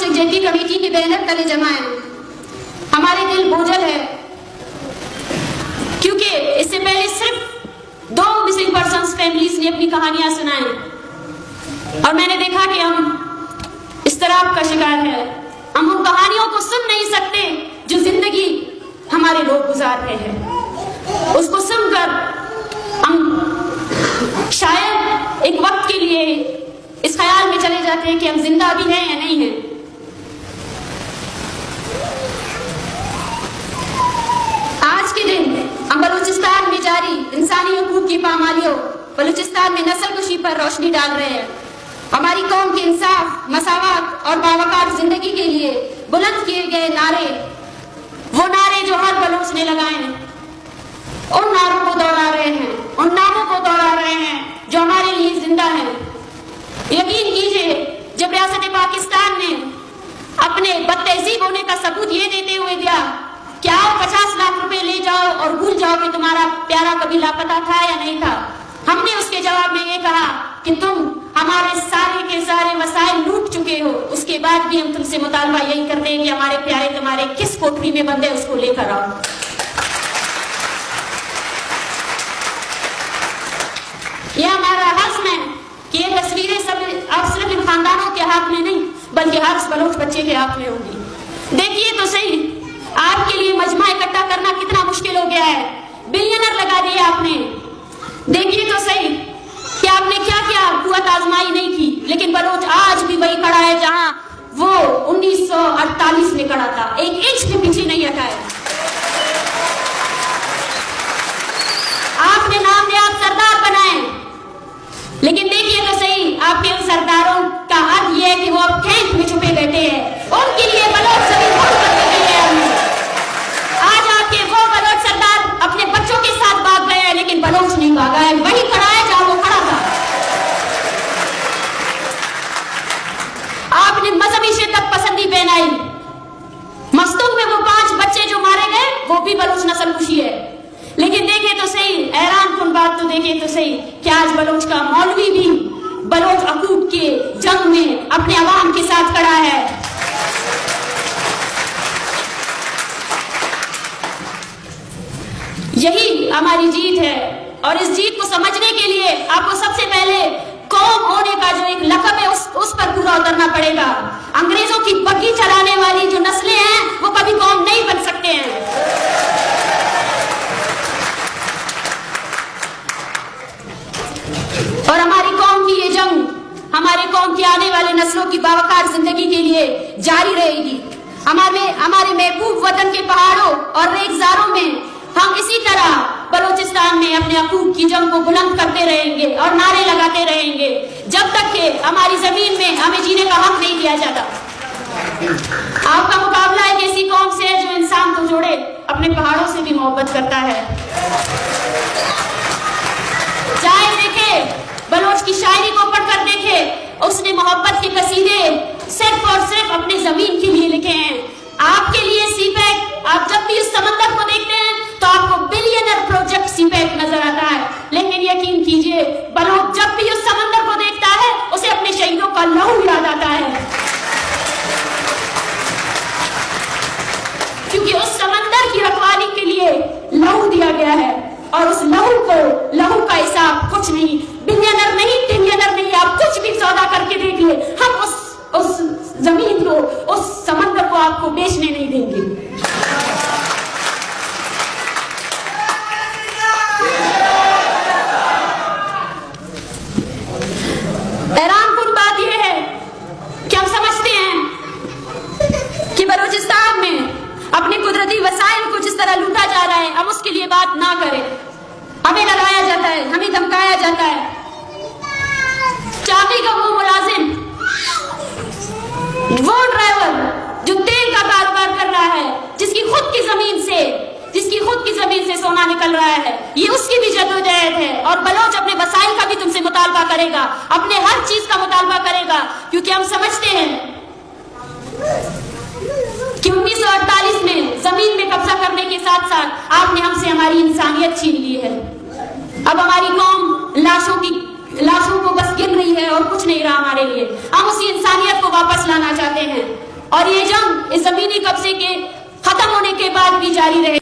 Bloch यकजहती committee के banner तले जमा है। हमारे दिल बोझल है क्योंकि इससे पहले सिर्फ 2 मिसिंग पर्सन्स फैमिलीज ने अपनी कहानियां सुनाई और मैंने देखा कि हम इस्तराब का शिकार है। हम उन कहानियों को सुन नहीं सकते जो जिंदगी हमारे लोग गुजार रहे हैं। उसको सुनकर हम शायद एक वक्त के लिए इस ख्याल में चले जाते हैं कि हम जिंदा भी हैं या नहीं हैं। आज के दिन हम बलूचिस्तान में जारी इंसानी हकूक की पामालियों, बलूचिस्तान में नस्लकुशी पर रोशनी डाल रहे हैं। हमारी कौम के इंसाफ, मसावत और बावकार जिंदगी के लिए बुलंद किए गए नारे, वो नारे जो हर बलोच ने लगाए हैं, उन नारों को दोहरा रहे हैं, उन नारों को दोहरा रहे हैं जो हमारे लिए जिंदा है। यकीन कीजिए, जब रियासत पाकिस्तान ने अपने बदतहजीब होने का सबूत ये देते हुए दिया कि आओ 50 लाख रुपए ले जाओ और भूल जाओ कि तुम्हारा प्यारा कभी लापता था या नहीं था, हमने उसके जवाब में ये कहा कि तुम हमारे सारे के सारे वसाइल लूट चुके हो, उसके बाद भी हम तुमसे मुतालबा यही करते हैं कि हमारे प्यारे तुम्हारे किस कोठरी में बंदे उसको लेकर आओ। यह हमारा हज़्म है कि ये तस्वीरें सब अब सिर्फ इन खानदानों के हाथ में नहीं बल्कि हर बलोच बच्चे के हाथ में होंगी। देखिए तो सही, आपके लिए मजमा इकट्ठा करना कितना मुश्किल हो गया है। बिलियनर लगा दिए आपने। देखिए तो सही कि आपने क्या क्या कुव्वत आजमाई नहीं की, लेकिन बलोच आज भी वही खड़ा है जहां वो 1948 में खड़ा था। एक इंच भी पीछे नहीं हटा है। आपने नाम दिया सरदार बनाए, लेकिन देखिए तो सही आपके उन सरदारों का हक यह है कि वो अब कैंप में छुपे बैठे हैं। उनके लिए बलोच सभी वोट करके गए हैं। आज आपके वो बलोच सरदार अपने बच्चों के साथ भाग गए हैं, लेकिन बलोच नहीं भागा है, वही खड़ा है जहां वो खड़ा था। आपने मजहबी शिद्दत पसंदी पहनाई। मस्तूक में वो 5 बच्चे जो मारे गए वो भी बलोच नस्लकुशी है। लेकिन देखे तो सही, हैरान कुन बात तो देखे तो सही कि आज बलोच का मौलवी भी बलोच हकूक के जंग में अपने अवाम के साथ खड़ा है। यही हमारी जीत है और इस जीत को समझने के लिए आपको सबसे पहले कौम होने का जो एक लक़ब है उस पर पूरा उतरना पड़ेगा। अंग्रेजों की बग्घी चलाने वाली जो नस्लें हैं वो कभी कौम नहीं बन सकते हैं। और हमारी कौम की ये जंग हमारे कौम की आने वाले नस्लों की बावकार जिंदगी के लिए जारी रहेगी। हमारे महबूब वतन के पहाड़ों और रेगिस्तानों में हम इसी तरह बलूचिस्तान में अपने हकूक की जंग को बुलंद करते रहेंगे और नारे लगाते रहेंगे जब तक कि हमारी जमीन में हमें जीने का हक नहीं दिया जाता। आपका मुकाबला एक ऐसी कौम से है जो इंसान को जोड़े, अपने पहाड़ों से भी मोहब्बत करता है। चाहे देखे बलोच की शायरी को पढ़कर देखे, उसने मोहब्बत के कसीदे सिर्फ और सिर्फ अपनी जमीन के लिए लिखे हैं। आपके लिए सीपैक, आप जब भी इस समंदर को देखते हैं तो आपको बिलियनर प्रोजेक्ट सीपैक नजर आता है, लेकिन यकीन कीजिए बलोच जब भी उस समंदर को देखता है उसे अपने शहीदों का लहू याद आता है, क्योंकि उस समंदर की रखवाली के लिए लहू दिया गया है और उस लहू का हिसाब कुछ नहीं, बिलियनर नहीं, ट्रिलियनर नहीं, आप कुछ भी सौदा करके देखिए, हम उस जमीन को, उस समंदर को आपको बेचने नहीं देंगे। हैरानकुन बात यह है कि हम समझते हैं कि बलूचिस्तान में अपने कुदरती वसाइल को जिस तरह लूटा जा रहा है हम उसके लिए बात ना करें। हमें डराया जाता है, हमें धमकाया जाता है। चाबी का वो मुलाजिम, वो ड्राइवर जो तेल का कारोबार कर रहा है, जिसकी खुद की जमीन से सोना निकल रहा है, ये उसकी भी जद्दोजहद है। और बलोच अपने वसाइल का भी तुमसे मुतालबा करेगा, अपने हर चीज का मुतालबा करेगा, क्योंकि हम समझते हैं कि 1948 में जमीन में कब्जा करने के साथ साथ आपने हमसे हमारी इंसानियत छीन ली है। अब हमारी कौम लाशों को बस गिन रही है और कुछ नहीं रहा हमारे लिए। हम उसी इंसानियत को वापस लाना चाहते हैं। और ये जंग इस जमीनी कब्जे के खत्म होने के बाद भी जारी रहे।